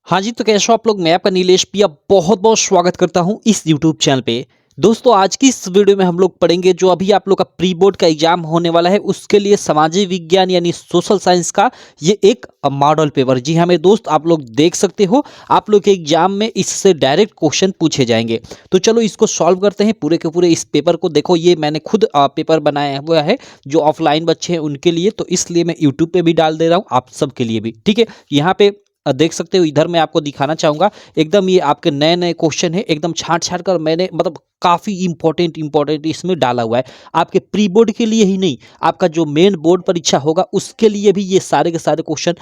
हाँ जी, तो कैसे हो आप लोग? मैं आपका नीलेश पिया बहुत-बहुत स्वागत करता हूँ इस यूट्यूब चैनल पे। दोस्तों, आज की इस वीडियो में हम लोग पढ़ेंगे जो अभी आप लोग का प्री बोर्ड का एग्जाम होने वाला है, उसके लिए सामाजिक विज्ञान यानी सोशल साइंस का ये एक मॉडल पेपर। जी हाँ मेरे दोस्त, आप लोग देख सकते हो, आप लोग के एग्जाम में इससे डायरेक्ट क्वेश्चन पूछे जाएंगे। तो चलो इसको सॉल्व करते हैं पूरे के पूरे इस पेपर को। देखो, ये मैंने खुद पेपर बनाया हुआ है जो ऑफलाइन बच्चे हैं उनके लिए, तो इसलिए मैं यूट्यूब पे भी डाल दे रहा हूँ आप सबके लिए भी। ठीक है, यहाँ पे देख सकते हो, इधर मैं आपको दिखाना चाहूंगा। एकदम ये आपके नए नए क्वेश्चन है, एकदम छांट छांट कर मैंने मतलब काफी इंपॉर्टेंट इसमें डाला हुआ है। आपके प्री बोर्ड के लिए ही नहीं, आपका जो मेन बोर्ड परीक्षा होगा उसके लिए भी ये सारे के सारे क्वेश्चन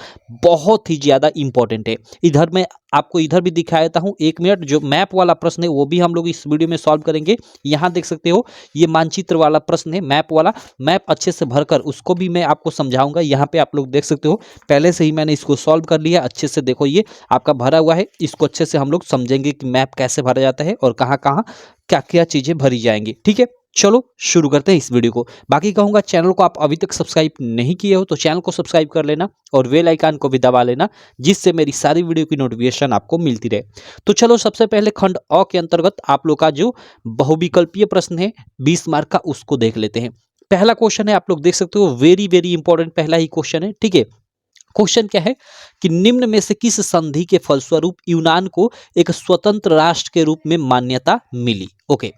बहुत ही ज्यादा इंपॉर्टेंट है। इधर मैं आपको इधर भी दिखा देता हूँ, 1 मिनट। जो मैप वाला प्रश्न है वो भी हम लोग इस वीडियो में सॉल्व करेंगे। यहाँ देख सकते हो, ये मानचित्र वाला प्रश्न है, मैप वाला। मैप अच्छे से भरकर उसको भी मैं आपको समझाऊंगा। यहाँ पे आप लोग देख सकते हो, पहले से ही मैंने इसको सॉल्व कर लिया अच्छे से। देखो, ये आपका भरा हुआ है, इसको अच्छे से हम लोग समझेंगे कि मैप कैसे भरा जाता है और कहाँ कहाँ क्या क्या चीजें भरी जाएंगी। ठीक है, चलो शुरू करते हैं इस वीडियो को। बाकी कहूंगा, चैनल को आप अभी तक सब्सक्राइब नहीं किए हो तो चैनल को सब्सक्राइब कर लेना और बेल आइकन को भी दबा लेना, जिससे मेरी सारी वीडियो की नोटिफिकेशन आपको मिलती रहे। तो चलो, सबसे पहले खंड अ के अंतर्गत आप लोग का जो बहुविकल्पीय प्रश्न है 20 मार्क का, उसको देख लेते हैं। पहला क्वेश्चन है, आप लोग देख सकते हो, वेरी वेरी इंपॉर्टेंट पहला ही क्वेश्चन है। ठीक है, क्वेश्चन क्या है कि निम्न में से किस संधि के फलस्वरूप यूनान को एक स्वतंत्र राष्ट्र के रूप में मान्यता मिली? ओके,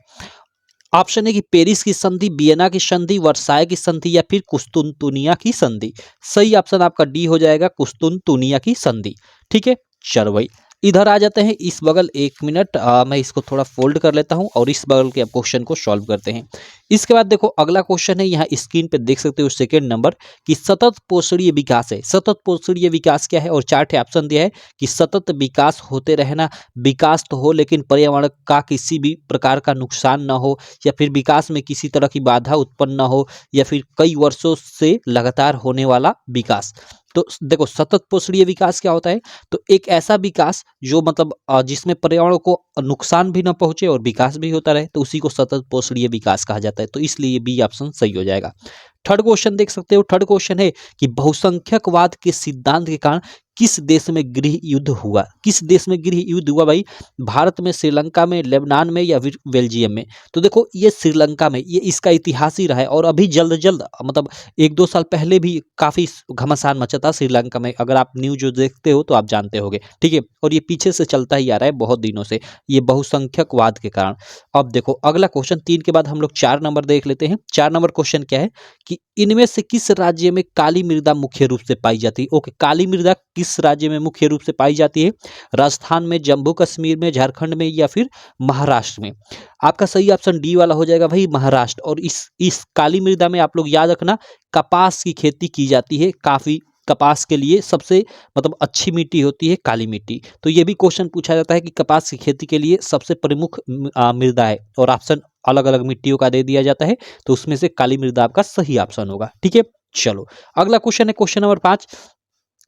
ऑप्शन है कि पेरिस की संधि, वियना की संधि, वर्साय की संधि या फिर कुस्तुनतुनिया की संधि। सही ऑप्शन आपका डी हो जाएगा, कुस्तुनतुनिया की संधि। ठीक है, चलो भाई इधर आ जाते हैं इस बगल। 1 मिनट, मैं इसको थोड़ा फोल्ड कर लेता हूं और इस बगल के क्वेश्चन को सॉल्व करते हैं। इसके बाद देखो, अगला क्वेश्चन है, यहाँ स्क्रीन पे देख सकते हो, सेकेंड नंबर कि सतत पोषणीय विकास है। सतत पोषणीय विकास क्या है? और 4 ऑप्शन दिया है कि सतत विकास होते रहना, विकास तो हो लेकिन पर्यावरण का किसी भी प्रकार का नुकसान न हो, या फिर विकास में किसी तरह की बाधा उत्पन्न न हो, या फिर कई वर्षों से लगातार होने वाला विकास। तो देखो, सतत पोषणीय विकास क्या होता है? तो एक ऐसा विकास जो मतलब जिसमें पर्यावरण को नुकसान भी न पहुंचे और विकास भी होता रहे, तो उसी को सतत पोषणीय विकास कहा जाता है। तो इसलिए बी ऑप्शन सही हो जाएगा। थर्ड क्वेश्चन देख सकते हो, थर्ड क्वेश्चन है कि बहुसंख्यकवाद के सिद्धांत के कारण किस देश में गृह युद्ध हुआ? किस देश में गृह युद्ध हुआ भाई? भारत में, श्रीलंका में, लेबनान में या फिर बेल्जियम में? तो देखो, ये श्रीलंका में, ये इसका इतिहास ही रहा है। और अभी जल्द जल्द मतलब 1-2 साल पहले भी काफी घमासान मचा था श्रीलंका में। अगर आप न्यूज जो देखते हो तो आप जानते होंगे। ठीक है, और ये पीछे से चलता ही आ रहा है बहुत दिनों से, ये बहुसंख्यकवाद के कारण। अब देखो, अगला क्वेश्चन 3 के बाद हम लोग 4 नंबर देख लेते हैं। 4 नंबर क्वेश्चन क्या है कि इनमें से किस राज्य में काली मृदा मुख्य रूप से पाई जाती है? ओके, काली मृदा किस राज्य में मुख्य रूप से पाई जाती है? राजस्थान में, जम्मू कश्मीर में, झारखंड में या फिर महाराष्ट्र में? आपका सही ऑप्शन डी वाला हो जाएगा भाई, महाराष्ट्र। और इस काली मृदा में आप लोग याद रखना, कपास की खेती की जाती है काफी। कपास के लिए सबसे मतलब अच्छी मिट्टी होती है काली मिट्टी। तो ये भी क्वेश्चन पूछा जाता है कि कपास की खेती के लिए सबसे प्रमुख मृदा है, और ऑप्शन अलग अलग मिट्टियों का दे दिया जाता है, तो उसमें से काली मृदा आपका सही ऑप्शन होगा। ठीक है, चलो अगला क्वेश्चन है, क्वेश्चन नंबर 5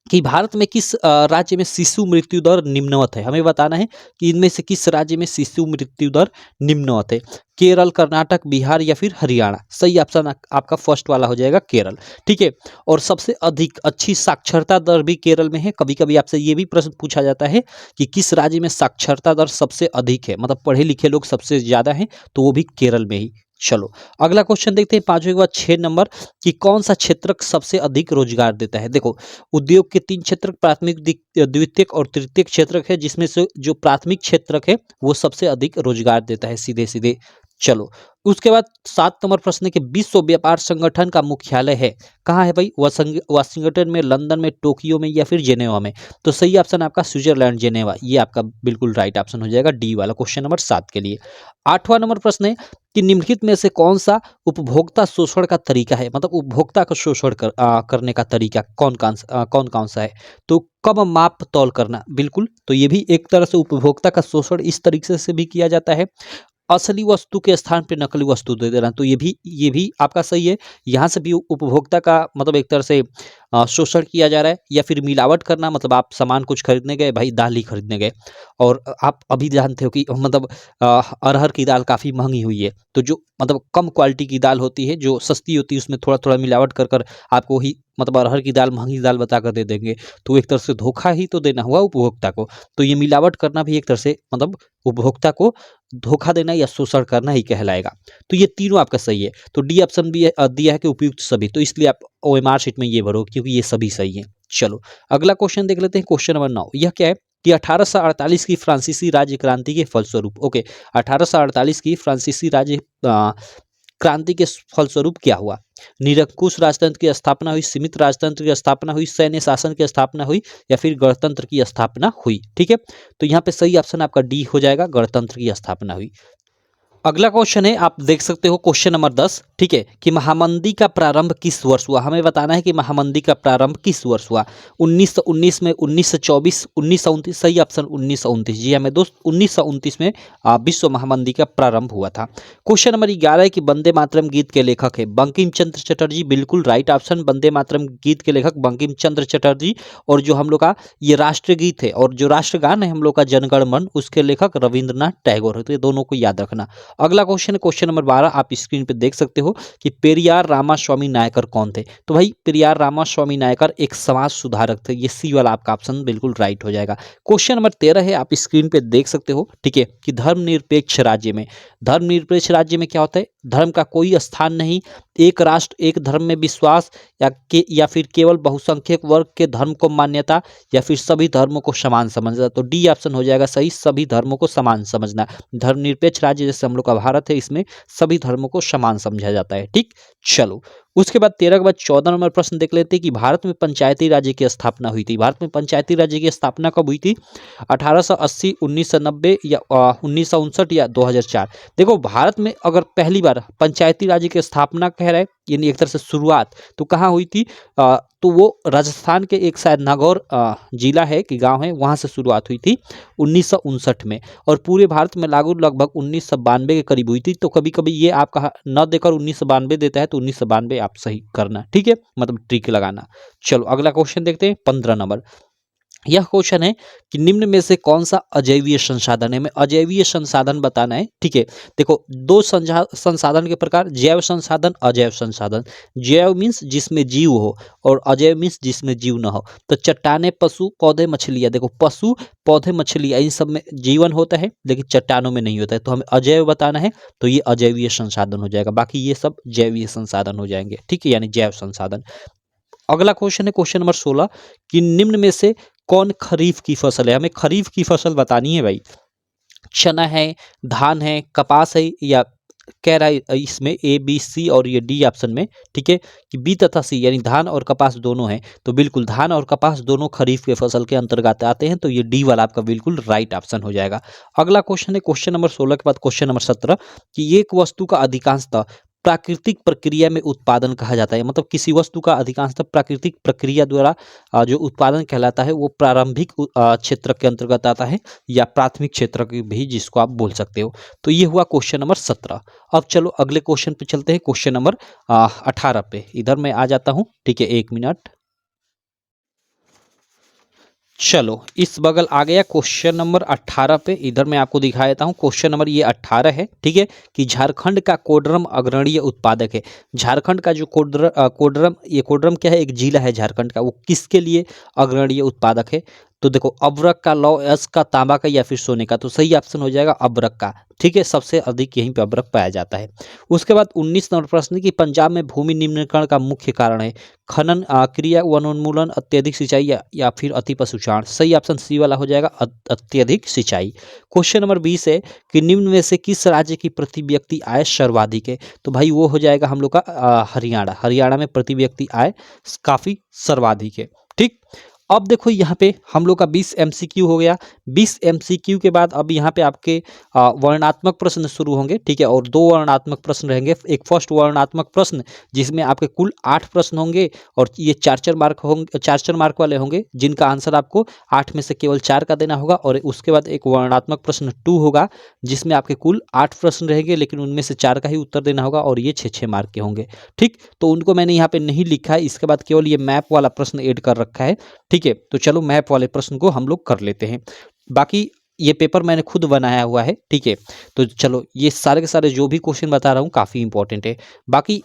कि भारत में किस राज्य में शिशु मृत्यु दर निम्नवत है? हमें बताना है कि इनमें से किस राज्य में शिशु मृत्यु दर निम्नवत है। केरल, कर्नाटक, बिहार या फिर हरियाणा? सही ऑप्शन आपका फर्स्ट वाला हो जाएगा, केरल। ठीक है, और सबसे अधिक अच्छी साक्षरता दर भी केरल में है। कभी कभी आपसे ये भी प्रश्न पूछा जाता है कि किस राज्य में साक्षरता दर सबसे अधिक है, मतलब पढ़े लिखे लोग सबसे ज्यादा हैं, तो वो भी केरल में ही। चलो अगला क्वेश्चन देखते हैं, 5वें के बाद 6 नंबर कि कौन सा क्षेत्र सबसे अधिक रोजगार देता है? देखो, उद्योग के 3 क्षेत्र, प्राथमिक, द्वितीयक और तृतीयक क्षेत्र है, जिसमें से जो प्राथमिक क्षेत्र है वो सबसे अधिक रोजगार देता है सीधे सीधे। चलो उसके बाद 7 नंबर प्रश्न है कि विश्व व्यापार संगठन का मुख्यालय है कहाँ है भाई? वाशिंगटन में, लंदन में, टोक्यो में या फिर जेनेवा में? तो सही ऑप्शन आपका स्विट्जरलैंड, जेनेवा, ये आपका बिल्कुल राइट ऑप्शन हो जाएगा, डी वाला, क्वेश्चन नंबर 7 के लिए। 8वां नंबर प्रश्न है कि निम्नलिखित में से कौन सा उपभोक्ता शोषण का तरीका है? मतलब उपभोक्ता का शोषण करने का तरीका कौन कौन सा है? तो कम माप तौल करना, बिल्कुल, तो ये भी एक तरह से उपभोक्ता का शोषण इस तरीके से भी किया जाता है। असली वस्तु के स्थान पे नकली वस्तु दे देना, तो ये भी आपका सही है। यहाँ से भी उपभोक्ता का मतलब एक तरह से शोषण किया जा रहा है, या फिर मिलावट करना, मतलब आप सामान कुछ खरीदने गए, भाई दाल ही खरीदने गए और आप अभी जानते हो कि मतलब अरहर की दाल काफ़ी महंगी हुई है, तो जो मतलब कम क्वालिटी की दाल होती है, जो सस्ती होती है, उसमें थोड़ा थोड़ा मिलावट कर कर आपको वही मतलब अरहर की दाल महंगी दाल बता कर दे देंगे, तो एक तरह से धोखा ही तो देना हुआ उपभोक्ता को। तो ये मिलावट करना भी एक तरह से मतलब उपभोक्ता को धोखा देना या शोषण करना ही कहलाएगा। तो ये तीनों आपका सही है। तो डी ऑप्शन भी दिया है कि उपयुक्त सभी, तो इसलिए आप ओएमआर शीट में ये भरो क्योंकि ये सभी सही है। चलो अगला क्वेश्चन देख लेते हैं, क्वेश्चन नंबर 9। यह क्या है कि 1848 की फ्रांसीसी राज्य क्रांति के फलस्वरूप, ओके, 1848 की फ्रांसीसी राज्य क्रांति के फलस्वरूप क्या हुआ? निरंकुश राजतंत्र की स्थापना हुई, सीमित राजतंत्र की स्थापना हुई, सैन्य शासन की स्थापना हुई, या फिर गणतंत्र की स्थापना हुई? ठीक है, तो यहाँ पे सही ऑप्शन आपका डी हो जाएगा, गणतंत्र की स्थापना हुई। अगला क्वेश्चन है, आप देख सकते हो क्वेश्चन नंबर 10, ठीक है, कि महामंदी का प्रारंभ किस वर्ष हुआ? हमें बताना है कि महामंदी का प्रारंभ किस वर्ष हुआ? 1919 में, 1924, 1929? सही ऑप्शन 1929। जी हाँ मेरे दोस्त, 1929 में विश्व महामंदी का प्रारंभ हुआ था। क्वेश्चन नंबर 11 है कि वंदे मातरम गीत के लेखक है बंकिम चंद्र चटर्जी। बिल्कुल राइट ऑप्शन, वंदे मातरम गीत के लेखक बंकिम चंद्र चटर्जी। और जो हम लोग का ये राष्ट्रगीत है और जो राष्ट्रगान है हम लोग का जनगण मन, उसके लेखक रविंद्रनाथ टैगोर है। तो ये दोनों को याद रखना। अगला क्वेश्चन है क्वेश्चन नंबर 12, आप स्क्रीन पे देख सकते हो कि पेरियार रामास्वामी नायकर कौन थे? तो भाई पेरियार रामास्वामी नायकर एक समाज सुधारक थे। ये सी वाला आपका ऑप्शन बिल्कुल राइट हो जाएगा। क्वेश्चन नंबर 13 है, आप स्क्रीन पे देख सकते हो, ठीक है, कि धर्मनिरपेक्ष राज्य में, धर्मनिरपेक्ष राज्य में क्या होता है? धर्म का कोई स्थान नहीं, एक राष्ट्र एक धर्म में विश्वास, या फिर केवल बहुसंख्यक वर्ग के धर्म को मान्यता, या फिर सभी धर्मों को समान समझना। तो डी ऑप्शन हो जाएगा सही, सभी धर्मों को समान समझना। धर्मनिरपेक्ष राज्य जैसे हम लोग का भारत है, इसमें सभी धर्मों को समान समझा जाता है। ठीक, चलो उसके बाद 13 के बाद 14 नंबर प्रश्न देख लेते हैं कि भारत में पंचायती राज्य की स्थापना हुई थी। भारत में पंचायती राज्य की स्थापना कब हुई थी? 1880, 1990 या 1959 या 2004? देखो भारत में अगर पहली बार पंचायती राज्य की स्थापना कह रहे हैं, यानी एक तरह से शुरुआत, तो कहाँ हुई थी? तो वो राजस्थान के एक शायद नागौर जिला है कि गांव है, वहां से शुरुआत हुई थी 1959 में, और पूरे भारत में लागू लगभग 1992 के करीब हुई थी। तो कभी कभी ये आपका न देकर 1992 देता है, तो 1992 आप सही करना, ठीक है, मतलब ट्रिक लगाना। चलो अगला क्वेश्चन देखते हैं, 15 नंबर। यह क्वेश्चन है कि निम्न में से कौन सा अजैवीय संसाधन है? हमें अजैवीय संसाधन बताना है, ठीक है। देखो दो संसाधन के प्रकार, जैव संसाधन, अजैव संसाधन। जैव मीन्स जिसमें जीव हो, और अजैव मीन्स जिसमें जीव न हो। तो चट्टाने, पशु, पौधे, मछलियां। देखो पशु, पौधे, मछलियां, इन सब में जीवन होता है, लेकिन चट्टानों में नहीं होता है। तो हमें अजैव बताना है, तो ये अजैवीय संसाधन हो जाएगा। बाकी ये सब जैवीय संसाधन हो जाएंगे, ठीक है, यानी जैव संसाधन। अगला क्वेश्चन है क्वेश्चन नंबर 16 कि निम्न में से कौन खरीफ की फसल है? हमें खरीफ की फसल बतानी है भाई। चना है, धान है, कपास है, या कह रहा है इसमें ए बी सी और ये डी ऑप्शन में, ठीक है, कि बी तथा सी यानी धान और कपास दोनों हैं। तो बिल्कुल धान और कपास दोनों खरीफ के फसल के अंतर्गत आते हैं, तो ये डी वाला आपका बिल्कुल राइट ऑप्शन हो जाएगा। अगला क्वेश्चन है क्वेश्चन नंबर 16 के बाद क्वेश्चन नंबर 17 कि एक वस्तु का अधिकांशतः प्राकृतिक प्रक्रिया में उत्पादन कहा जाता है। मतलब किसी वस्तु का अधिकांशतः प्राकृतिक प्रक्रिया द्वारा जो उत्पादन कहलाता है, वो प्रारंभिक क्षेत्र के अंतर्गत आता है, या प्राथमिक क्षेत्र की भी जिसको आप बोल सकते हो। तो ये हुआ क्वेश्चन नंबर 17। अब चलो अगले क्वेश्चन पे चलते हैं, क्वेश्चन नंबर 18 पे। इधर मैं आ जाता हूँ, ठीक है, 1 मिनट। चलो इस बगल आ गया क्वेश्चन नंबर 18 पे। इधर मैं आपको दिखा देता हूँ, क्वेश्चन नंबर ये 18 है, ठीक है, कि झारखंड का कोडरम अग्रणीय उत्पादक है। झारखंड का जो कोडरम, ये कोडरम क्या है? एक जिला है झारखंड का, वो किसके लिए अग्रणीय उत्पादक है? तो देखो अब्रक का, लौह अयस्क का, तांबा का, या फिर सोने का? तो सही ऑप्शन हो जाएगा अब्रक का, ठीक है, सबसे अधिक यहीं पे अब्रक पाया जाता है। उसके बाद 19 नंबर प्रश्न की पंजाब में भूमि निम्नीकरण का मुख्य कारण है? खनन क्रिया, वनोन्मूलन, अत्यधिक सिंचाई, या फिर अति पशुचारण? सही ऑप्शन सी वाला हो जाएगा, अत्यधिक सिंचाई। क्वेश्चन नंबर 20 है कि निम्न में से किस राज्य की प्रति व्यक्ति आय सर्वाधिक है? तो भाई वो हो जाएगा हम लोग का हरियाणा। हरियाणा में प्रति व्यक्ति आय काफी सर्वाधिक है, ठीक। अब देखो यहाँ पे हम लोग का 20 एमसीक्यू हो गया। 20 एमसीक्यू के बाद अब यहाँ पे आपके वर्णनात्मक प्रश्न शुरू होंगे, ठीक है, और 2 वर्णनात्मक प्रश्न रहेंगे। एक फर्स्ट वर्णनात्मक प्रश्न जिसमें आपके कुल 8 प्रश्न होंगे और ये 4-4 मार्क होंगे, 4-4 मार्क वाले होंगे, जिनका आंसर आपको 8 में से केवल 4 का देना होगा। और उसके बाद एक वर्णनात्मक प्रश्न 2 होगा जिसमें आपके कुल 8 प्रश्न रहेंगे, लेकिन उनमें से 4 का ही उत्तर देना होगा और ये 6-6 मार्क के होंगे। ठीक, तो उनको मैंने यहाँ पे नहीं लिखा है। इसके बाद केवल ये मैप वाला प्रश्न ऐड कर रखा है। ठीक है, तो चलो मैप वाले प्रश्न को हम लोग कर लेते हैं। बाकी ये पेपर मैंने खुद बनाया हुआ है, ठीक है। तो चलो ये सारे के सारे जो भी क्वेश्चन बता रहा हूँ काफ़ी इंपॉर्टेंट है। बाकी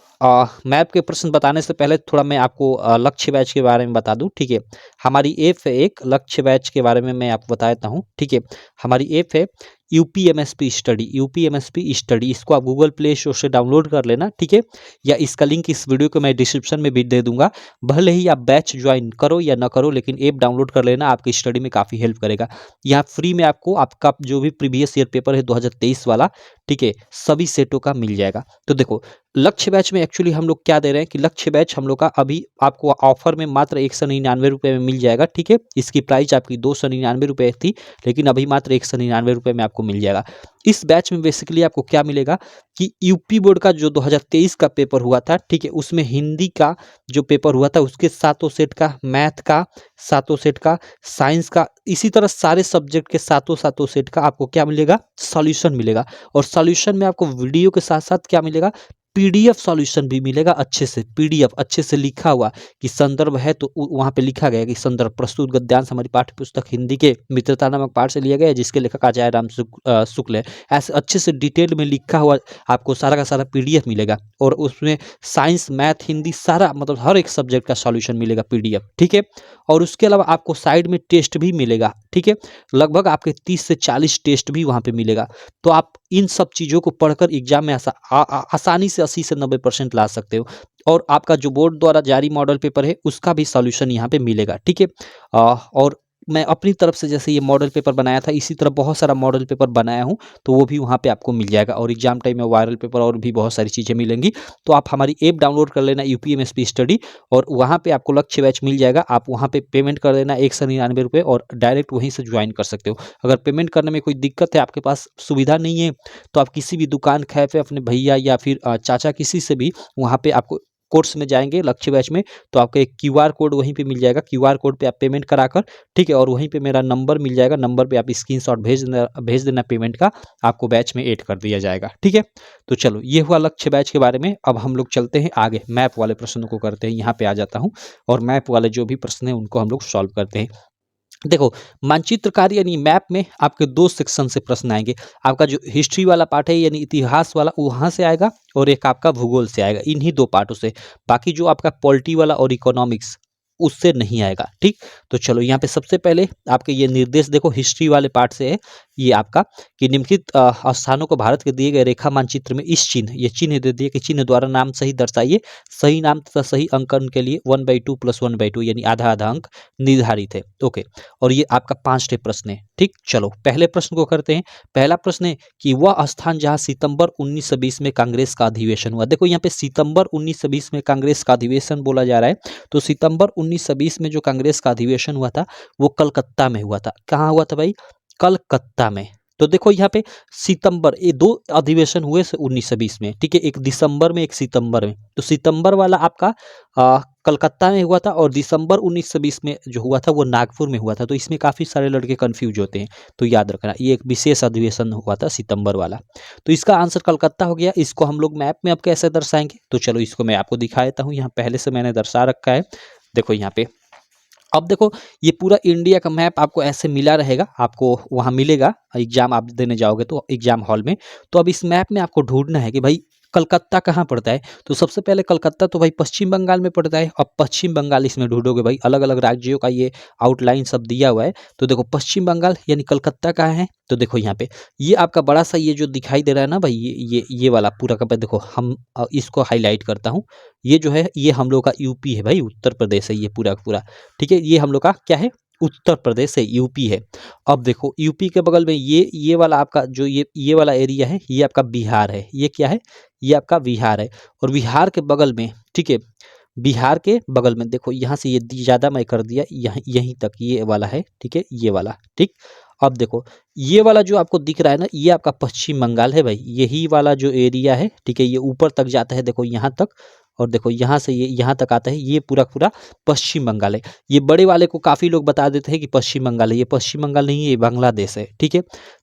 मैप के प्रश्न बताने से पहले थोड़ा मैं आपको लक्ष्य बैच के बारे में बता दूं, ठीक है। हमारी ऐप है एक लक्ष्य बैच के बारे में मैं आपको बता देता हूँ, ठीक है। हमारी ऐप है यूपीएमएसपी स्टडी, यूपीएमएसपी स्टडी। इसको आप गूगल प्ले स्टोर से डाउनलोड कर लेना, ठीक है, या इसका लिंक इस वीडियो को मैं डिस्क्रिप्शन में भी दे दूंगा। भले ही आप बैच ज्वाइन करो या ना करो, लेकिन ऐप डाउनलोड कर लेना, आपकी स्टडी में काफ़ी हेल्प करेगा। यहाँ फ्री में आपको आपका जो भी प्रीवियस ईयर पेपर है 2023 वाला, ठीक है, सभी सेटों का मिल जाएगा। तो देखो लक्ष्य बैच में एक्चुअली हम लोग क्या दे रहे हैं कि लक्ष्य बैच हम लोग का अभी आपको ऑफर में मात्र 199 रुपये में मिल जाएगा, ठीक है। इसकी प्राइस आपकी 299 रुपये थी, लेकिन अभी मात्र 199 रुपये में आपको मिल जाएगा। इस बैच में बेसिकली आपको क्या मिलेगा कि यूपी बोर्ड का जो 2023 का पेपर हुआ था, ठीक है, उसमें हिंदी का जो पेपर हुआ था उसके 7 सेट का, मैथ का 7 सेट का, साइंस का, इसी तरह सारे सब्जेक्ट के 7 सेट का आपको क्या मिलेगा, सॉल्यूशन मिलेगा। और सॉल्यूशन में आपको वीडियो के साथ साथ क्या मिलेगा, पीडीएफ सॉल्यूशन भी मिलेगा, अच्छे से पीडीएफ अच्छे से लिखा हुआ कि संदर्भ है तो वहां पे लिखा गया कि संदर्भ प्रस्तुत गद्यांश हमारी पाठ्य पुस्तक हिंदी के मित्रता नामक पाठ से लिया गया है, जिसके लेखक आचार्य राम शुक्ल है। ऐसे अच्छे से डिटेल में लिखा हुआ आपको सारा का सारा पीडीएफ मिलेगा। और उसमें साइंस, मैथ, हिंदी सारा मतलब हर एक सब्जेक्ट का सॉल्यूशन मिलेगा पीडीएफ, ठीक है। और उसके अलावा आपको साइड में टेस्ट भी मिलेगा, ठीक है, लगभग आपके 30 से 40 टेस्ट भी वहां पे मिलेगा। तो आप इन सब चीज़ों को पढ़कर एग्जाम में आसानी से 80 से 90% ला सकते हो। और आपका जो बोर्ड द्वारा जारी मॉडल पेपर है उसका भी सॉल्यूशन यहाँ पे मिलेगा, ठीक है। और मैं अपनी तरफ से जैसे ये मॉडल पेपर बनाया था, इसी तरह बहुत सारा मॉडल पेपर बनाया हूँ, तो वो भी वहाँ पे आपको मिल जाएगा। और एग्जाम टाइम में वायरल पेपर और भी बहुत सारी चीज़ें मिलेंगी। तो आप हमारी ऐप डाउनलोड कर लेना यूपीएमएसपी स्टडी, और वहाँ पे आपको लक्ष्य बैच मिल जाएगा। आप वहाँ पे पेमेंट कर देना 199 रुपये और डायरेक्ट वहीं से ज्वाइन कर सकते हो। अगर पेमेंट करने में कोई दिक्कत है, आपके पास सुविधा नहीं है, तो आप किसी भी दुकान कैफे अपने भैया या फिर चाचा किसी से भी वहाँ पे आपको कोर्स में जाएंगे लक्ष्य बैच में, तो आपका एक क्यूआर कोड वहीं पे मिल जाएगा। क्यूआर कोड पे आप पेमेंट कराकर, ठीक है, और वहीं पे मेरा नंबर मिल जाएगा, नंबर पे आप स्क्रीनशॉट भेज देना पेमेंट का, आपको बैच में ऐड कर दिया जाएगा, ठीक है। तो चलो ये हुआ लक्ष्य बैच के बारे में। अब हम लोग चलते हैं आगे, मैप वाले प्रश्नों को करते हैं। यहाँ पे आ जाता हूँ और मैप वाले जो भी प्रश्न है उनको हम लोग सॉल्व करते हैं। देखो मानचित्र कार्य यानी मैप में आपके 2 सेक्शन से प्रश्न आएंगे। आपका जो हिस्ट्री वाला पार्ट है यानी इतिहास वाला, वहाँ से आएगा, और एक आपका भूगोल से आएगा, इन्हीं 2 पार्टों से। बाकी जो आपका पॉलिटी वाला और इकोनॉमिक्स उससे नहीं आएगा, ठीक। तो चलो यहाँ पे सबसे पहले आपके ये निर्देश देखो, हिस्ट्री वाले पार्ट से है ये आपका कि निम्नलिखित स्थानों को भारत के दिए गए रेखा मानचित्र में इस चिन्ह, ये चिन्ह दे दिए कि चिन्ह द्वारा नाम सही दर्शाइए। सही नाम तथा सही अंकन के लिए 1/2 + 1/2 यानी आधा आधा अंक निर्धारित है, ओके। और ये आपका 5 टे प्रश्न है, ठीक। चलो पहले प्रश्न को करते हैं। पहला प्रश्न है कि वह स्थान जहां सितंबर 1920 में कांग्रेस का अधिवेशन हुआ। देखो यहाँ पे सितंबर 1920 में कांग्रेस का अधिवेशन बोला जा रहा है, तो सितंबर 1920 में जो कांग्रेस का अधिवेशन हुआ था वो कलकत्ता में हुआ था। कहाँ हुआ था भाई, कलकत्ता में। तो देखो यहाँ पे सितंबर, ये 2 अधिवेशन हुए 1920 में, ठीक है, एक दिसंबर में एक सितंबर में। तो सितंबर वाला आपका कलकत्ता में हुआ था, और दिसंबर 1920 में जो हुआ था वो नागपुर में हुआ था। तो इसमें काफ़ी सारे लड़के कंफ्यूज होते हैं, तो याद रखना ये एक विशेष अधिवेशन हुआ था सितंबर वाला। तो इसका आंसर कलकत्ता हो गया। इसको हम लोग मैप में अब कैसे दर्शाएंगे, तो चलो इसको मैं आपको दिखा देता हूँ। यहाँ पहले से मैंने दर्शा रखा है, देखो यहाँ पे। अब देखो ये पूरा इंडिया का मैप आपको ऐसे मिला रहेगा, आपको वहाँ मिलेगा एग्जाम आप देने जाओगे तो एग्जाम हॉल में। तो अब इस मैप में आपको ढूंढना है कि भाई कलकत्ता कहाँ पड़ता है। तो सबसे पहले कलकत्ता तो भाई पश्चिम बंगाल में पड़ता है। अब पश्चिम बंगाल इसमें ढूंढोगे भाई, अलग अलग राज्यों का ये आउटलाइन सब दिया हुआ है। तो देखो पश्चिम बंगाल यानी कलकत्ता कहाँ है, तो देखो यहाँ पे ये आपका बड़ा सा ये जो दिखाई दे रहा है ना भाई, ये वाला पूरा का देखो, हम इसको हाईलाइट करता हूँ। ये जो है ये हम लोग का यूपी है भाई, उत्तर प्रदेश है ये पूरा का पूरा, ठीक है। ये हम लोग का क्या है, उत्तर प्रदेश है, यूपी है। अब देखो यूपी के बगल में ये वाला आपका जो ये वाला एरिया है, ये आपका बिहार है। ये क्या है, ये आपका बिहार है। और बिहार के बगल में, ठीक है, बिहार के बगल में देखो, यहाँ से ये ज़्यादा मैं कर दिया, यहीं यहीं तक ये वाला है, ठीक है, ये वाला, ठीक। अब देखो ये वाला जो आपको दिख रहा है ना, ये आपका पश्चिम बंगाल है भाई, यही वाला जो एरिया है, ठीक है, ये ऊपर तक जाता है, देखो यहाँ तक, और देखो यहाँ से ये यहाँ तक आता है, ये पूरा पूरा पश्चिम बंगाल है। ये बड़े वाले को काफ़ी लोग बता देते हैं कि पश्चिम बंगाल है, ये पश्चिम बंगाल नहीं है, ये बांग्लादेश है, ठीक है।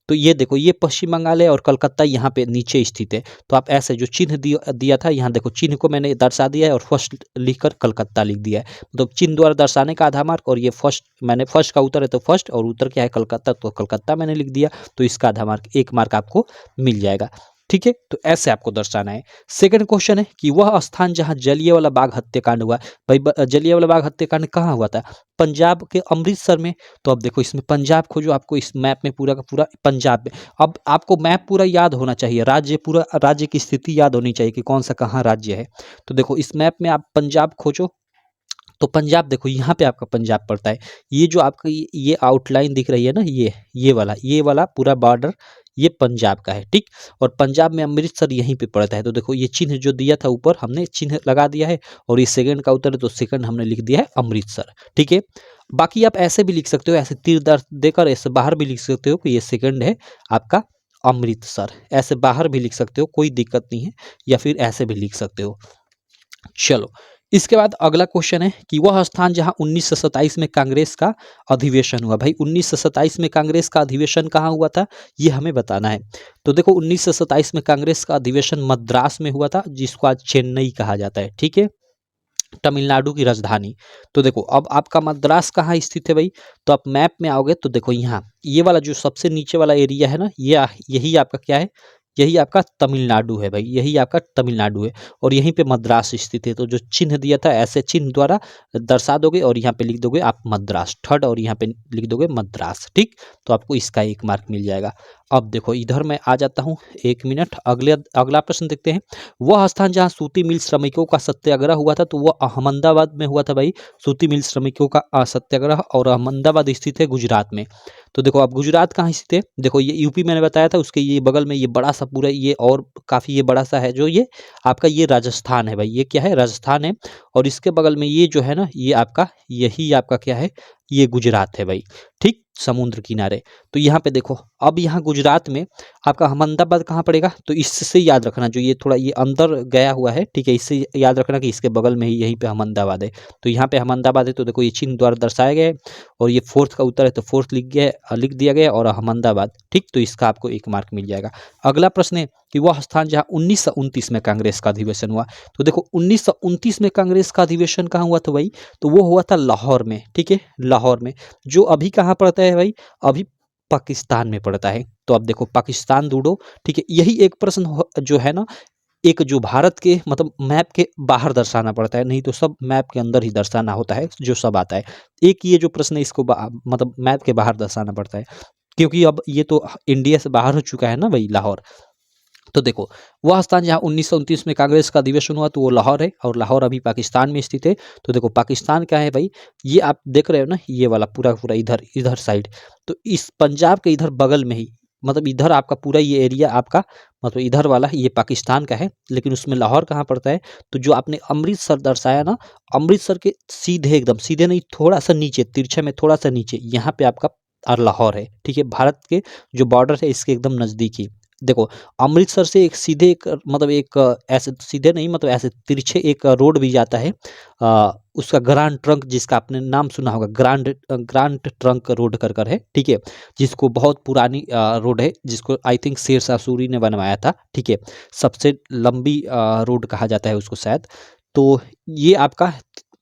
तो ये देखो ये पश्चिम बंगाल है और कलकत्ता यहाँ पे नीचे स्थित है। तो आप ऐसे जो चिन्ह दिया था, यहाँ देखो चिन्ह को मैंने दर्शा दिया है और फर्स्ट लिखकर कलकत्ता लिख दिया है। तो चिन्ह द्वारा दर्शाने का आधा मार्क, और ये फर्स्ट मैंने फर्स्ट का उत्तर है तो फर्स्ट, और उत्तर क्या है कलकत्ता, तो कलकत्ता मैंने लिख दिया, तो इसका आधा मार्क 1 मार्क आपको मिल जाएगा, ठीक है। तो ऐसे आपको दर्शाना है। सेकंड क्वेश्चन है कि वह स्थान जहां जलियांवाला बाग हत्याकांड हुआ, भाई जलियांवाला बाग हत्याकांड कहाँ हुआ था? पंजाब के अमृतसर में। तो अब देखो इसमें पंजाब खोजो, आपको इस मैप में पूरा का पूरा पंजाब में। अब आपको मैप पूरा याद होना चाहिए, राज्य पूरा, राज्य की स्थिति याद होनी चाहिए कि कौन सा कहाँ राज्य है। तो देखो इस मैप में आप पंजाब खोजो, तो पंजाब देखो यहाँ पे आपका पंजाब पड़ता है। ये जो आपका ये आउटलाइन दिख रही है ना, ये वाला पूरा बॉर्डर ये पंजाब का है, ठीक। और पंजाब में अमृतसर यहीं पे पड़ता है। तो देखो ये चिन्ह जो दिया था ऊपर, हमने चिन्ह लगा दिया है, और ये सेकंड का उत्तर है तो सेकंड हमने लिख दिया है अमृतसर, ठीक है। बाकी आप ऐसे भी लिख सकते हो, ऐसे तीर दर्द देकर ऐसे बाहर भी लिख सकते हो कि ये सेकंड है आपका अमृतसर, ऐसे बाहर भी लिख सकते हो, कोई दिक्कत नहीं है, या फिर ऐसे भी लिख सकते हो। चलो इसके बाद अगला क्वेश्चन है कि वह स्थान जहां 1927 में कांग्रेस का अधिवेशन हुआ। भाई 1927 में कांग्रेस का अधिवेशन कहाँ हुआ था, ये हमें बताना है। तो देखो 1927 में कांग्रेस का अधिवेशन मद्रास में हुआ था, जिसको आज चेन्नई कहा जाता है, ठीक है, तमिलनाडु की राजधानी। तो देखो अब आपका मद्रास कहाँ स्थित है भाई, तो आप मैप में आओगे तो देखो यहाँ ये वाला जो सबसे नीचे वाला एरिया है ना, ये यही आपका क्या है, यही आपका तमिलनाडु है भाई, यही आपका तमिलनाडु है, और यहीं पे मद्रास स्थित है। तो जो चिन्ह दिया था ऐसे चिन्ह द्वारा दर्शा दोगे और यहाँ पे लिख दोगे आप मद्रास थर्ड, और यहाँ पे लिख दोगे मद्रास, ठीक। तो आपको इसका 1 मार्क मिल जाएगा। अब देखो इधर मैं आ जाता हूँ, 1 मिनट, अगला प्रश्न देखते हैं। वह स्थान जहाँ सूती मिल श्रमिकों का सत्याग्रह हुआ था, तो वह अहमदाबाद में हुआ था भाई। सूती मिल श्रमिकों का सत्याग्रह, और अहमदाबाद स्थित है गुजरात में। तो देखो अब गुजरात कहाँ स्थित है, देखो ये यूपी मैंने बताया था, उसके ये बगल में ये बड़ा सा पूरा ये और काफ़ी ये बड़ा सा है, जो ये आपका ये राजस्थान है भाई, ये क्या है राजस्थान है, और इसके बगल में ये जो है ना, ये आपका यही आपका क्या है, ये गुजरात है भाई, ठीक, समुद्र किनारे। तो यहाँ पे देखो अब यहाँ गुजरात में आपका अहमदाबाद कहाँ पड़ेगा, तो इससे याद रखना, जो ये थोड़ा ये अंदर गया हुआ है, ठीक है, इससे याद रखना कि इसके बगल में ही यहीं पे अहमदाबाद है। तो यहाँ पे अहमदाबाद है, तो देखो ये चिन्ह द्वारा दर्शाया गया है, और ये फोर्थ का उत्तर है तो फोर्थ लिख दिया गया, और अहमदाबाद, ठीक। तो इसका आपको 1 मार्क मिल जाएगा। अगला प्रश्न है कि वह स्थान जहाँ 1929 में कांग्रेस का अधिवेशन हुआ। तो देखो 1929 में कांग्रेस का अधिवेशन कहाँ हुआ था भाई, तो वो हुआ था लाहौर में, ठीक है, लाहौर में, जो अभी कहाँ पड़ता है भाई, अभी पाकिस्तान में पड़ता है। तो अब देखो पाकिस्तान ढूंढो, ठीक है। यही एक प्रश्न जो है ना, एक जो भारत के मतलब मैप के बाहर दर्शाना पड़ता है, नहीं तो सब मैप के अंदर ही दर्शाना होता है जो सब आता है। एक ये जो प्रश्न है इसको मतलब मैप के बाहर दर्शाना पड़ता है, क्योंकि अब ये तो इंडिया से बाहर हो चुका है ना भाई लाहौर। तो देखो वह स्थान जहाँ 1929 में कांग्रेस का अधिवेशन हुआ, तो वो लाहौर है, और लाहौर अभी पाकिस्तान में स्थित है। तो देखो पाकिस्तान क्या है भाई, ये आप देख रहे हो ना, ये वाला पूरा पूरा इधर इधर साइड, तो इस पंजाब के इधर बगल में ही, मतलब इधर आपका पूरा ये एरिया आपका, मतलब इधर वाला ये पाकिस्तान का है, लेकिन उसमें लाहौर कहाँ पड़ता है, तो जो आपने अमृतसर दर्शाया ना, अमृतसर के सीधे एकदम सीधे नहीं, थोड़ा सा नीचे तिरछे में थोड़ा सा नीचे, यहाँ पे आपका और लाहौर है, ठीक है। भारत के जो बॉर्डर है इसके एकदम नज़दीक ही। देखो अमृतसर से एक सीधे एक मतलब एक ऐसे सीधे नहीं, मतलब ऐसे तिरछे एक रोड भी जाता है, उसका ग्रांड ट्रंक, जिसका आपने नाम सुना होगा, ग्रांड ट्रंक रोड कर है, ठीक है, जिसको बहुत पुरानी रोड है, जिसको आई थिंक शेरशाह सूरी ने बनवाया था, ठीक है, सबसे लंबी रोड कहा जाता है उसको शायद। तो ये आपका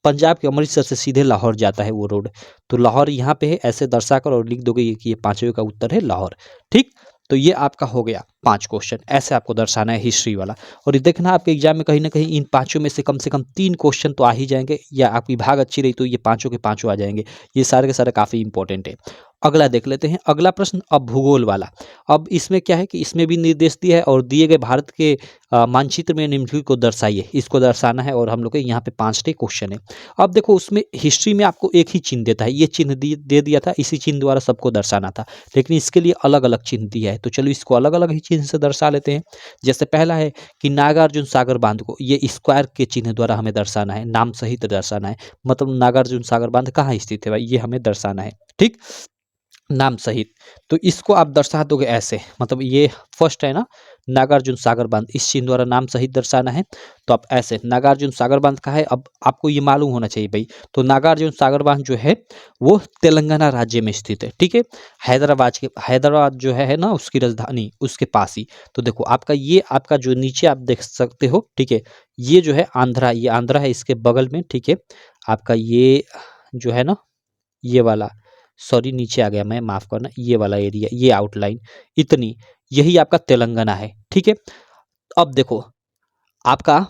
पंजाब के अमृतसर से सीधे लाहौर जाता है वो रोड। तो लाहौर यहाँ पे है, ऐसे दर्शाकर और लिख दोगे कि ये पांचवे का उत्तर है लाहौर, ठीक। तो ये आपका हो गया 5 क्वेश्चन, ऐसे आपको दर्शाना है हिस्ट्री वाला। और ये देखना आपके एग्जाम में कहीं ना कहीं इन पांचों में से कम 3 क्वेश्चन तो आ ही जाएंगे, या आपकी भाग अच्छी रही तो ये पांचों के पांचों आ जाएंगे। ये सारे के सारे काफ़ी इंपॉर्टेंट है। अगला देख लेते हैं, अगला प्रश्न अब भूगोल वाला। अब इसमें क्या है कि इसमें भी निर्देश दिया है और दिए गए भारत के मानचित्र में निम्नलिखित को दर्शाइए, इसको दर्शाना है और हम लोग के यहाँ पे 5 क्वेश्चन है। अब देखो उसमें हिस्ट्री में आपको एक ही चिन्ह देता है, ये चिन्ह दे दिया था, इसी चिन्ह द्वारा सबको दर्शाना था, लेकिन इसके लिए अलग अलग चिन्ह दिया है। तो चलो इसको अलग अलग ही चिन्ह से दर्शा लेते हैं। जैसे पहला है कि नागार्जुन सागर बांध को ये स्क्वायर के चिन्ह द्वारा हमें दर्शाना है, नाम सहित दर्शाना है। मतलब नागार्जुन सागर बांध कहाँ स्थित है भाई, ये हमें दर्शाना है, ठीक, नाम सहित। तो इसको आप दर्शा दोगे ऐसे, मतलब ये फर्स्ट है ना, नागार्जुन सागर बांध, इस चिन्ह द्वारा नाम सहित दर्शाना है। तो आप ऐसे, नागार्जुन सागर बांध का है, अब आपको ये मालूम होना चाहिए भाई। तो नागार्जुन सागर बांध जो है वो तेलंगाना राज्य में स्थित है, ठीक है। हैदराबाद जो है ना उसकी राजधानी, उसके पास ही। तो देखो आपका ये, आपका जो नीचे आप देख सकते हो, ठीक है, ये जो है आंध्रा, ये आंध्रा है इसके बगल में, ठीक है। आपका ये जो है ना, ये वाला, सॉरी नीचे आ गया मैं, माफ करना, ये वाला एरिया, ये आउटलाइन इतनी, यही आपका तेलंगाना है, ठीक है। अब देखो आपका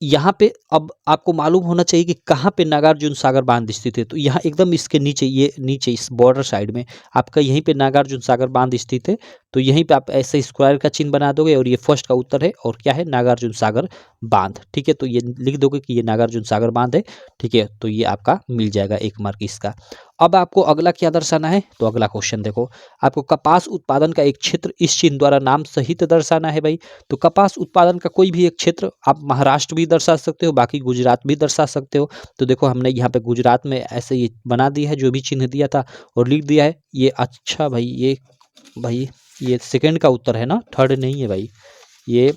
यहाँ पे, अब आपको मालूम होना चाहिए कि कहाँ पे नागार्जुन सागर बांध स्थित है। तो यहाँ एकदम इसके नीचे, ये नीचे इस बॉर्डर साइड में आपका यहीं पे नागार्जुन सागर बांध स्थित है। तो यहीं पे आप ऐसे स्क्वायर का चिन्ह बना दोगे और ये फर्स्ट का उत्तर है, और क्या है, नागार्जुन सागर बांध, ठीक है। तो ये लिख दोगे कि ये नागार्जुन सागर बांध है, ठीक है। तो ये आपका मिल जाएगा 1 मार्क इसका। अब आपको अगला क्या दर्शाना है, तो अगला क्वेश्चन देखो, आपको कपास उत्पादन का एक क्षेत्र इस चिन्ह द्वारा नाम सहित दर्शाना है भाई। तो कपास उत्पादन का कोई भी एक क्षेत्र, आप महाराष्ट्र भी दर्शा सकते हो, बाकी गुजरात भी दर्शा सकते हो। तो देखो हमने यहाँ पे गुजरात में ऐसे ये बना दिया है, जो भी चिन्ह दिया था और लिख दिया है ये। अच्छा भाई ये सेकंड का उत्तर है ना, थर्ड नहीं है भाई, ये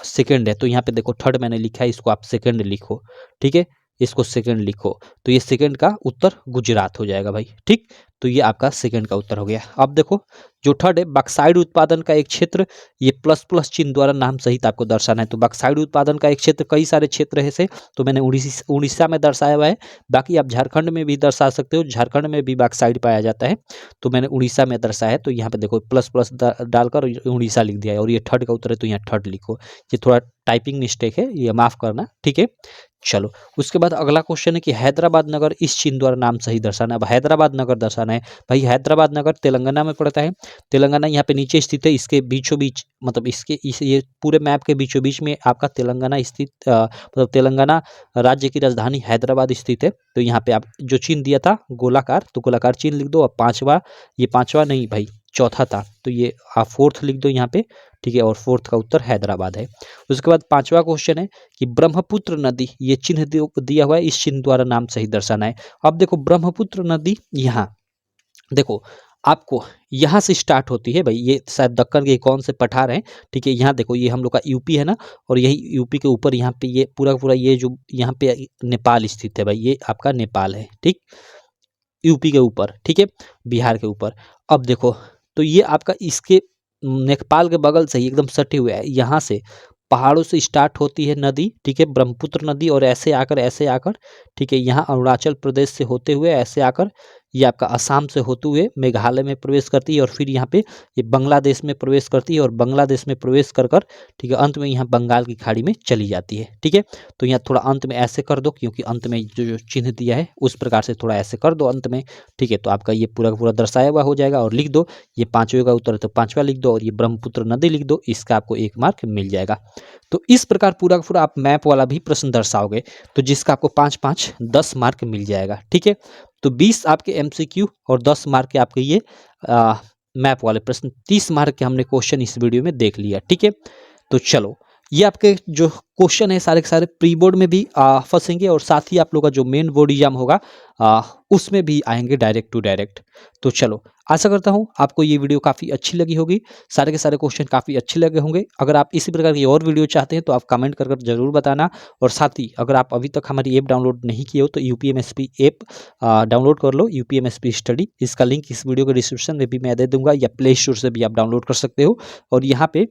सेकंड है। तो यहाँ पे देखो थर्ड मैंने लिखा है, इसको आप सेकंड लिखो, ठीक है, इसको सेकंड लिखो। तो ये सेकंड का उत्तर गुजरात हो जाएगा भाई, ठीक। तो ये आपका सेकंड का उत्तर हो गया। अब देखो जो थर्ड है, बक्साइड उत्पादन का एक क्षेत्र, ये प्लस प्लस चिन्ह द्वारा नाम सहित आपको दर्शाना है। तो बक्साइड उत्पादन का एक क्षेत्र, कई सारे क्षेत्र है से, तो मैंने उड़ीसा में दर्शाया हुआ है, बाकी आप झारखंड में भी दर्शा सकते हो, झारखंड में भी बक्साइड पाया जाता है। तो मैंने उड़ीसा में दर्शाया है, तो यहाँ पे देखो प्लस प्लस डालकर उड़ीसा लिख दिया है, और ये थर्ड का उत्तर है, तो यहाँ थर्ड लिखो। ये थोड़ा टाइपिंग मिस्टेक है, ये माफ करना, ठीक है। चलो उसके बाद अगला क्वेश्चन है कि हैदराबाद नगर इस चिन्ह द्वारा नाम सही दर्शाना है। अब हैदराबाद नगर दर्शाना है भाई, हैदराबाद नगर तेलंगाना में पड़ता है। तेलंगाना यहाँ पे नीचे स्थित है, इसके बीचों बीच, मतलब ये पूरे मैप के बीचों बीच में आपका तेलंगाना स्थित, मतलब तेलंगाना राज्य की राजधानी हैदराबाद स्थित है। तो यहाँ पे आप जो चिन्ह दिया था गोलाकार, तो गोलाकार चिन्ह लिख दो। अब पांचवा, ये पांचवा नहीं भाई, चौथा था, तो ये आप फोर्थ लिख दो यहाँ पे, ठीक है। और फोर्थ का उत्तर हैदराबाद है। उसके बाद पांचवा क्वेश्चन है कि ब्रह्मपुत्र नदी, ये चिन्ह दिया हुआ है, इस चिन्ह द्वारा नाम सही दर्शाना है। अब देखो ब्रह्मपुत्र नदी, यहाँ देखो आपको यहाँ से स्टार्ट होती है भाई, ये शायद दक्कन के कौन से पठार हैं, ठीक है। यहाँ देखो ये हम लोग का यूपी है ना, और यही यूपी के ऊपर यहाँ पे ये पूरा पूरा ये जो यहाँ पे नेपाल स्थित है भाई, ये आपका नेपाल है, ठीक, यूपी के ऊपर, ठीक है, बिहार के ऊपर। अब देखो तो ये आपका इसके नेपाल के बगल से ही एकदम सटे हुए है, यहाँ से पहाड़ों से स्टार्ट होती है नदी, ठीक है, ब्रह्मपुत्र नदी, और ऐसे आकर, ठीक है, यहाँ अरुणाचल प्रदेश से होते हुए ऐसे आकर ये आपका असम से होते हुए मेघालय में प्रवेश करती है, और फिर यहाँ पे ये बांग्लादेश में प्रवेश करती है, और बांग्लादेश में प्रवेश कर कर, ठीक है, अंत में यहाँ बंगाल की खाड़ी में चली जाती है, ठीक है। तो यहाँ थोड़ा अंत में ऐसे कर दो, क्योंकि अंत में जो चिन्ह दिया है उस प्रकार से थोड़ा ऐसे कर दो अंत में, ठीक है। तो आपका ये पूरा का पूरा दर्शाया हुआ हो जाएगा, और लिख दो ये पांचवे का उत्तर है, तो पांचवा लिख दो, और ये ब्रह्मपुत्र नदी लिख दो, इसका आपको 1 मार्क मिल जाएगा। तो इस प्रकार पूरा का पूरा आप मैप वाला भी प्रश्न दर्शाओगे, तो जिसका आपको 5-5 10 मार्क मिल जाएगा, ठीक है। तो 20 आपके एमसीक्यू और 10 मार्क के आपके ये मैप वाले प्रश्न, 30 मार्क के हमने क्वेश्चन इस वीडियो में देख लिया, ठीक है। तो चलो ये आपके जो क्वेश्चन है सारे के सारे प्री बोर्ड में भी फंसेंगे, और साथ ही आप लोग का जो मेन बोर्ड एग्जाम होगा उसमें भी आएंगे डायरेक्ट टू डायरेक्ट। तो चलो आशा करता हूँ आपको ये वीडियो काफ़ी अच्छी लगी होगी, सारे के सारे क्वेश्चन काफ़ी अच्छे लगे होंगे। अगर आप इसी प्रकार की और वीडियो चाहते हैं तो आप कमेंट कर जरूर बताना, और साथ ही अगर आप अभी तक हमारी ऐप डाउनलोड नहीं किए हो तो यूपीएमएसपी ऐप डाउनलोड कर लो, यूपीएमएसपी स्टडी, इसका लिंक इस वीडियो के डिस्क्रिप्शन में भी मैं दे दूंगा, या प्ले स्टोर से भी आप डाउनलोड कर सकते हो। और यहाँ पे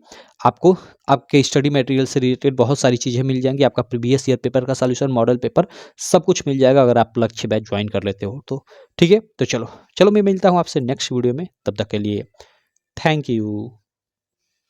आपको आपके स्टडी मटेरियल से रिलेटेड बहुत सारी चीज़ें मिल जाएंगी, आपका प्रीवियस ईयर पेपर का सॉल्यूशन, मॉडल पेपर, सब कुछ मिल जाएगा अगर आप लक्ष्य बैच ज्वाइन कर लेते हो तो, ठीक है। तो चलो मैं मिलता हूँ आपसे नेक्स्ट वीडियो में, तब तक के लिए थैंक यू।